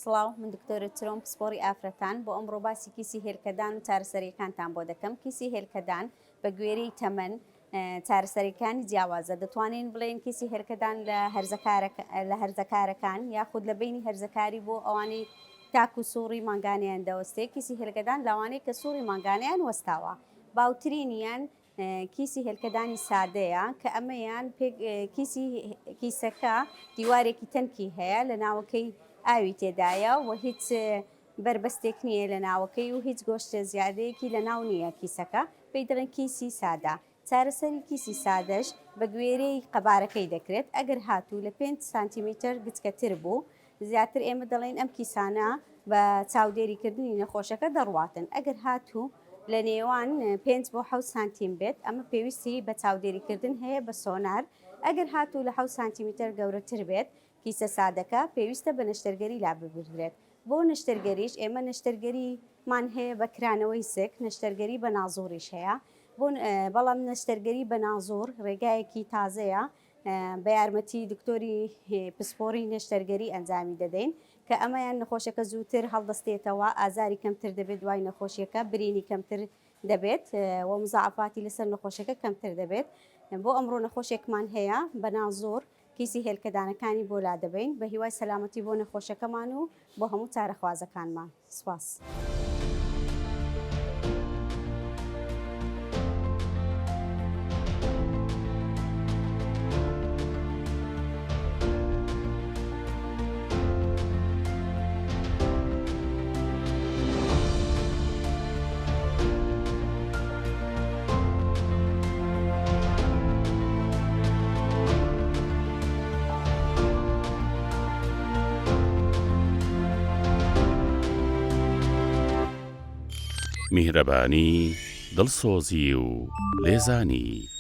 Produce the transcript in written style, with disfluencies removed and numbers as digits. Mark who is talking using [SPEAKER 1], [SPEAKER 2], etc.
[SPEAKER 1] سڵاو من دکتۆرە چرۆم پسپۆری ئافرەتان بۆ ئەمڕۆ باسی کیسی هێلکەدان و چارەسەریەکانتان بۆ دەکەم. کیسی هێلکەدان بە گوێرەی تەمەن چارەسەریەکانی جیاوازە. دەتوانین بڵێن کیسی هێلکەدان لە هەرزەکارەکان یاخود لە بینی هەرزەکاری بۆ ئەوانەی تاک و سووڕی ماگانیان دەوەستێ. کیسی هێلکەدان لەوانەیە کە سووڕی ماگانیان وەستاوە. باوترینیان کیسی هێلکەدانی سادەیە کە ئەمەیان کیسەکە دیوارێکی تەنکی هەیە لە ناوەکەی ئاوی تێدایە و هیچ بربەستێک نییە لە ناوەکەی و هیچ گۆشتە زیادەیەکی لە ناو نییە کیسەکە پێی دەڵێن کیسی سادە. چارەسەری کیسی سادەش بە گوێرەی قەبارەکەی دەکرێت. ئەگەر هاتوو لە 5 سانتیمتر گچکەتر بوو زیاتر ئێمە دەڵێن ئەم کیسانە بە چاودێریکردنی نەخۆشەکە دەڕواتن. ئەگەر هاتوو لە نێوان 5 بۆ 7 سانتیم بێت ئەمە پێویستی بە چاودێریکردن هەیە بە سۆنار. ئەگەر هاتوو لە 7 سانتیمتر گەورەتر بێت کیسە سادەکە پێویستە بە نەشتەرگەری لا ببردرێت. بۆ نەشتەرگەریش ئێمە نەشتەرگەریمان هەیە بە کرانەوەی سک، نەشتەرگەری بە نازووریش هەیە. بەڵام نەشتەرگەری بە نازوور ڕێگایەکی تازەیە بە یارمەتی دکتۆری پسپۆری نەشتەرگەری ئەنجامی دەدەین کە ئەمەیان نەخۆشەکە زووتر هەڵدەستێتەوە، ئازاری کەمتر دەبێت، دوای نەخۆشیەکە برینی کەمتر دەبێت و مزعفاتی لەسەر نەخۆشەکە کەمتر دەبێت. بۆ ئەمڕۆ نەخۆشێکمان هەیە بە نازوور کیسی هێلکەدانەکانی بۆ لا دەبین بە هیوای سەلامەتی بۆ نەخۆشەکەمان و بۆ هەموو چارەخوازەکانمان. سوپاس.
[SPEAKER 2] میهرەبانی، دڵسۆزی و لێزانی.